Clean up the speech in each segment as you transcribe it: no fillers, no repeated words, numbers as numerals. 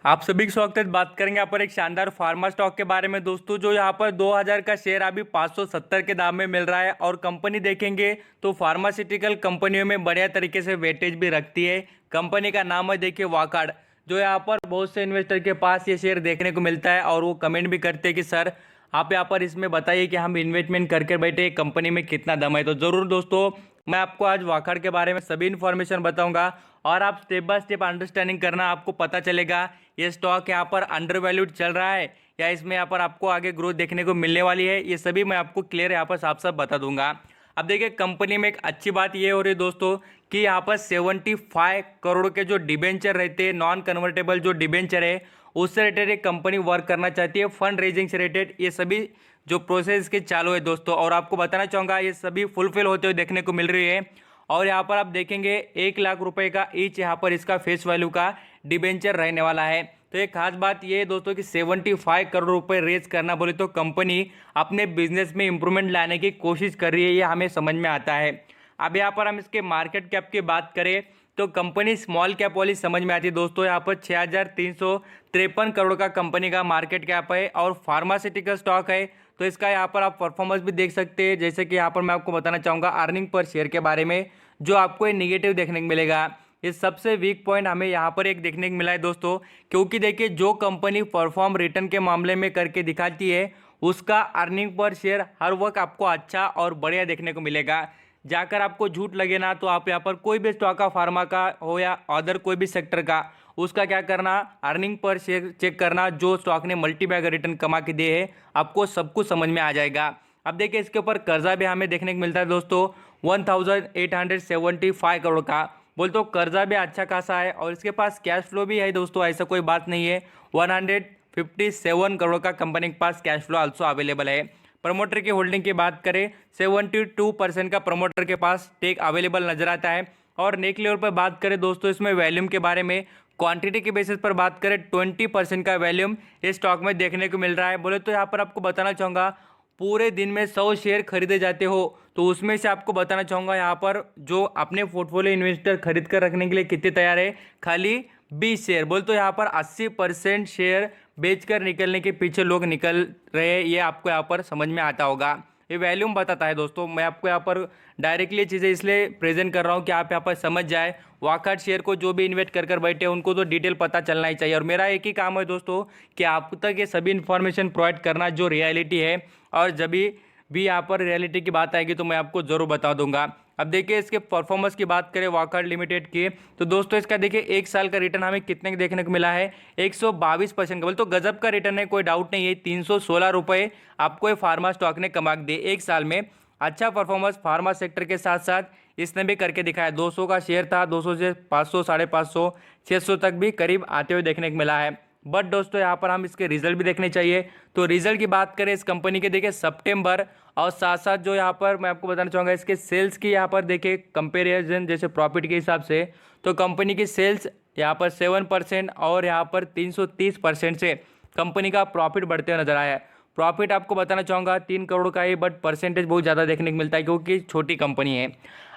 आप सभी का स्वागत है। बात करेंगे यहाँ पर एक शानदार फार्मा स्टॉक के बारे में दोस्तों, जो यहाँ पर 2000 का शेयर अभी 570 के दाम में मिल रहा है। और कंपनी देखेंगे तो फार्मास्यूटिकल कंपनियों में बढ़िया तरीके से वेटेज भी रखती है। कंपनी का नाम है देखिए वाकार्ड, जो यहाँ पर बहुत से इन्वेस्टर के पास ये शेयर देखने को मिलता है और वो कमेंट भी करते हैं कि सर आप यहाँ पर इसमें बताइए कि हम इन्वेस्टमेंट करके बैठे कंपनी में कितना दम है। तो ज़रूर दोस्तों मैं आपको आज वाकार्ड के बारे में सभी इन्फॉर्मेशन बताऊंगा और आप स्टेप बाय स्टेप अंडरस्टैंडिंग करना, आपको पता चलेगा ये स्टॉक यहाँ पर अंडर वैल्यूड चल रहा है या इसमें यहाँ पर आपको आगे ग्रोथ देखने को मिलने वाली है। ये सभी मैं आपको क्लियर यहाँ पर साफ साफ बता दूंगा। अब देखिए कंपनी में एक अच्छी बात ये हो रही है दोस्तों कि यहाँ पर 75 करोड़ के जो डिबेंचर रहते हैं, नॉन कन्वर्टेबल जो डिबेंचर है, उससे रिलेटेड एक कंपनी वर्क करना चाहती है। फंड रेजिंग से रिलेटेड ये सभी जो प्रोसेस के चालू है दोस्तों, और आपको बताना चाहूँगा ये सभी फुलफिल होते हुए देखने को मिल रही है। और यहाँ पर आप देखेंगे 1 लाख रुपए का ईच यहाँ पर इसका फेस वैल्यू का डिबेंचर रहने वाला है। तो एक खास बात ये है दोस्तों कि 75 करोड़ रुपए रेज करना बोले तो कंपनी अपने बिजनेस में इंप्रूवमेंट लाने की कोशिश कर रही है, ये हमें समझ में आता है। अब यहाँ पर हम इसके मार्केट कैप की बात करें तो कंपनी स्मॉल कैप वाली समझ में आती है दोस्तों। यहाँ पर 6353 करोड़ का कंपनी का मार्केट कैप है और फार्मास्यूटिकल स्टॉक है। तो इसका यहाँ पर आप परफॉर्मेंस भी देख सकते हैं। जैसे कि यहाँ पर मैं आपको बताना चाहूँगा अर्निंग पर शेयर के बारे में, जो आपको ये निगेटिव देखने को मिलेगा। ये सबसे वीक पॉइंट हमें यहाँ पर एक देखने को मिला है दोस्तों, क्योंकि देखिए जो कंपनी परफॉर्म रिटर्न के मामले में करके दिखाती है उसका अर्निंग पर शेयर हर वक्त आपको अच्छा और बढ़िया देखने को मिलेगा। जाकर आपको झूठ लगे ना तो आप यहाँ पर कोई भी स्टॉक का, फार्मा का हो या अदर कोई भी सेक्टर का, उसका क्या करना, अर्निंग पर शेयर चेक करना। जो स्टॉक ने मल्टी बैगर रिटर्न कमा के दिए है आपको सब कुछ समझ में आ जाएगा। अब देखिए इसके ऊपर कर्जा भी हमें देखने को मिलता है दोस्तों 1875 करोड़ का। बोल तो कर्जा भी अच्छा खासा है और इसके पास कैश फ्लो भी है दोस्तों, ऐसा कोई बात नहीं है। 157 करोड़ का कंपनी के पास कैश फ्लो आल्सो अवेलेबल है। प्रमोटर की होल्डिंग की बात करें 72% का प्रमोटर के पास स्टेक अवेलेबल नजर आता है। और नेक लेवल पर बात करें दोस्तों इसमें वैल्यूम के बारे में, क्वांटिटी के बेसिस पर बात करें 20% का वैल्यूम इस स्टॉक में देखने को मिल रहा है। बोले तो यहाँ पर आपको बताना चाहूँगा पूरे दिन में 100 शेयर खरीदे जाते हो तो उसमें से आपको बताना चाहूँगा यहाँ पर जो अपने पोर्टफोलियो इन्वेस्टर खरीद कर रखने के लिए कितने तैयार है, खाली 20 शेयर। बोल तो यहाँ पर 80% शेयर बेचकर निकलने के पीछे लोग निकल रहे हैं, ये आपको यहाँ पर समझ में आता होगा। ये वैल्यूम बताता है दोस्तों। मैं आपको यहाँ पर डायरेक्टली चीज़ें इसलिए प्रेजेंट कर रहा हूँ कि आप यहाँ पर समझ जाए। वाकार्ड शेयर को जो भी इन्वेस्ट कर बैठे हैं उनको तो डिटेल पता चलना ही चाहिए। और मेरा एक ही काम है दोस्तों कि आप तक ये सभी इन्फॉर्मेशन प्रोवाइड करना जो रियलिटी है, और जब भी यहाँ पर रियलिटी की बात आएगी तो मैं आपको ज़रूर बता दूंगा। अब देखिए इसके परफॉर्मेंस की बात करें वाकार्ड लिमिटेड की तो दोस्तों इसका देखिए 1 साल का रिटर्न हमें कितने का देखने को मिला है, 122% का। बोल तो गजब का रिटर्न है, कोई डाउट नहीं है। 316 रुपये आपको ये फार्मा स्टॉक ने कमा दिए 1 साल में। अच्छा परफॉर्मेंस फार्मा सेक्टर के साथ साथ इसने भी करके दिखाया। 200 का शेयर था, 200 से 500, 550, 600 तक भी करीब आते हुए देखने को मिला है। बट दोस्तों यहाँ पर हम इसके रिजल्ट भी देखने चाहिए। तो रिजल्ट की बात करें इस कंपनी के देखिए सितंबर, और साथ साथ जो यहाँ पर मैं आपको बताना चाहूँगा इसके सेल्स की यहाँ पर देखिए कंपेरिजन जैसे प्रॉफिट के हिसाब से, तो कंपनी की सेल्स यहाँ पर 7% और यहाँ पर 330% से कंपनी का प्रॉफिट बढ़ते हुए नजर आया है। प्रॉफिट आपको बताना चाहूँगा 3 करोड़ का है, बट परसेंटेज बहुत ज़्यादा देखने को मिलता है क्योंकि छोटी कंपनी है।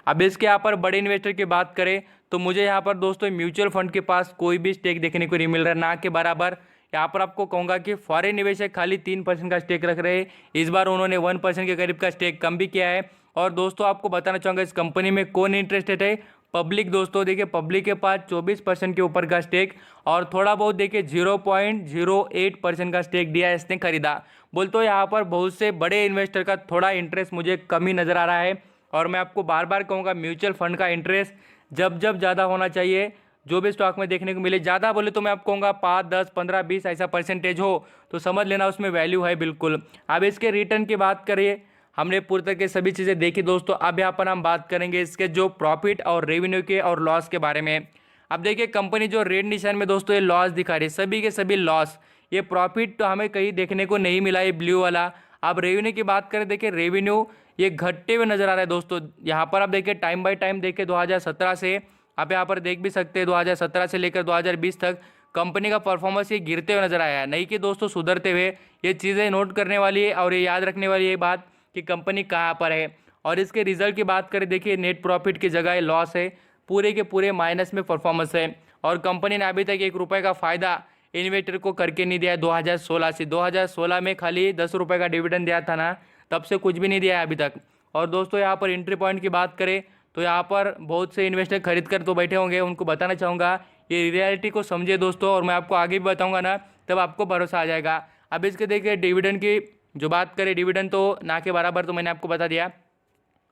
अब इसके यहाँ पर बड़े इन्वेस्टर की बात करें तो मुझे यहाँ पर दोस्तों म्यूचुअल फंड के पास कोई भी स्टेक देखने को नहीं मिल रहा, ना के बराबर। यहाँ पर आपको कहूँगा कि फॉरेन निवेशक खाली 3% का स्टेक रख रहे हैं। इस बार उन्होंने 1% के करीब का स्टेक कम भी किया है। और दोस्तों आपको बताना चाहूँगा इस कंपनी में कौन इंटरेस्टेड है, पब्लिक। दोस्तों देखिए पब्लिक के पास 24% के ऊपर का स्टेक और थोड़ा बहुत देखिए 0.08% का स्टेक दिया है इसने खरीदा। बोलते हो यहाँ पर बहुत से बड़े इन्वेस्टर का थोड़ा इंटरेस्ट मुझे कम ही नज़र आ रहा है। और मैं आपको बार बार कहूँगा म्यूचुअल फंड का इंटरेस्ट जब जब ज़्यादा होना चाहिए, जो भी स्टॉक में देखने को मिले। ज़्यादा बोले तो मैं आपको कहूँगा 5, 10, 15, 20 ऐसा परसेंटेज हो तो समझ लेना उसमें वैल्यू है बिल्कुल। अब इसके रिटर्न की बात करिए, हमने पूरी तरह के सभी चीज़ें देखी दोस्तों। अब यहाँ पर हम बात करेंगे इसके जो प्रॉफिट और रेवेन्यू के और लॉस के बारे में। अब देखिए कंपनी जो रेड निशान में दोस्तों ये लॉस दिखा रही है, सभी के सभी लॉस। ये प्रॉफिट तो हमें कहीं देखने को नहीं मिला, ये ब्लू वाला। अब रेवेन्यू की बात करें, देखिए रेवेन्यू ये घटते हुए नजर आ रहा है दोस्तों। यहाँ पर आप देखिए टाइम बाय टाइम देखिए 2017 से आप यहाँ पर देख भी सकते हैं 2017 से लेकर 2020 तक कंपनी का परफॉर्मेंस ये गिरते हुए नजर आया है, नहीं कि दोस्तों सुधरते हुए। ये चीज़ें नोट करने वाली है और ये याद रखने वाली है बात कि कंपनी कहाँ पर है। और इसके रिजल्ट की बात करें, देखिए नेट प्रॉफिट की जगह लॉस है, पूरे के पूरे माइनस में परफॉर्मेंस है। और कंपनी ने अभी तक 1 रुपये का फ़ायदा इन्वेस्टर को करके नहीं दिया है 2016 से। 2016 में खाली 10 रुपये का डिविडेंड दिया था ना, तब से कुछ भी नहीं दिया है अभी तक। और दोस्तों यहाँ पर एंट्री पॉइंट की बात करें तो यहाँ पर बहुत से इन्वेस्टर खरीद कर तो बैठे होंगे, उनको बताना चाहूँगा ये रियलिटी को समझे दोस्तों, और मैं आपको आगे भी बताऊँगा ना, तब आपको भरोसा आ जाएगा। अब इसके देखिए डिविडेंड की जो बात करें, डिविडेंड तो ना के बराबर तो मैंने आपको बता दिया।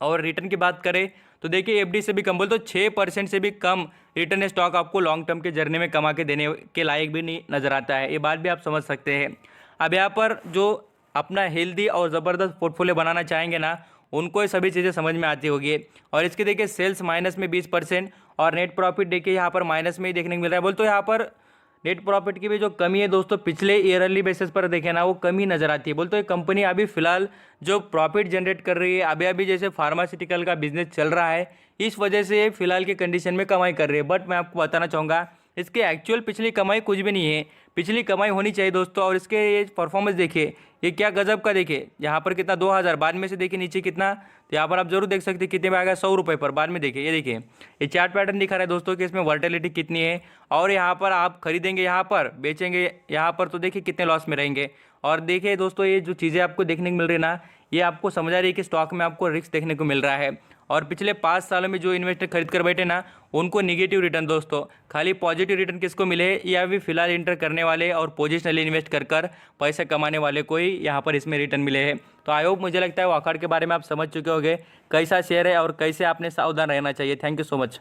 और रिटर्न की बात करें तो देखिए एफडी से भी कम, बोल तो 6% से भी कम रिटर्न स्टॉक आपको लॉन्ग टर्म के जर्नी में कमा के देने के लायक भी नहीं नज़र आता है। ये बात भी आप समझ सकते हैं। अब यहाँ पर जो अपना हेल्दी और ज़बरदस्त पोर्टफोलियो बनाना चाहेंगे ना, उनको ये सभी चीज़ें समझ में आती होगी। और इसके देखिए सेल्स माइनस में 20% और नेट प्रॉफिट देखिए यहाँ पर माइनस में ही देखने को मिल रहा है। बोल तो यहाँ पर नेट प्रॉफिट की भी जो कमी है दोस्तों, पिछले ईयरली बेसिस पर देखें ना, वो कमी नज़र आती है। बोलते ये कंपनी अभी फिलहाल जो प्रॉफिट जनरेट कर रही है, अभी अभी जैसे फार्मास्यूटिकल का बिजनेस चल रहा है, इस वजह से फिलहाल के कंडीशन में कमाई कर रही है। बट मैं आपको बताना चाहूँगा इसकी एक्चुअल पिछली कमाई कुछ भी नहीं है। पिछली कमाई होनी चाहिए दोस्तों। और इसके ये परफॉर्मेंस देखिए, ये क्या गजब का देखिए, यहाँ पर कितना 2000, बाद में से देखिए नीचे कितना, तो यहाँ पर आप जरूर देख सकते हैं कितने में आ गया, 100 रुपये पर। बाद में देखिए, ये देखिए ये चार्ट पैटर्न दिखा रहा है दोस्तों कि इसमें वर्टिलिटी कितनी है। और यहाँ पर आप खरीदेंगे, यहाँ पर बेचेंगे, यहाँ पर तो देखिए कितने लॉस में रहेंगे। और देखिए दोस्तों ये जो चीज़ें आपको देखने को मिल रही है ना, ये आपको समझ आ रही है कि स्टॉक में आपको रिस्क देखने को मिल रहा है। और पिछले 5 सालों में जो इन्वेस्टर खरीद कर बैठे ना, उनको निगेटिव रिटर्न दोस्तों, खाली पॉजिटिव रिटर्न किसको मिले, या अभी फिलहाल इंटर करने वाले और पोजिशनली इन्वेस्ट कर पैसे कमाने वाले को ही यहाँ पर इसमें रिटर्न मिले हैं। तो आई होप, मुझे लगता है वॉकआउट के बारे में आप समझ चुके होंगे कैसा शेयर है और कैसे आपने सावधान रहना चाहिए। Thank you so much.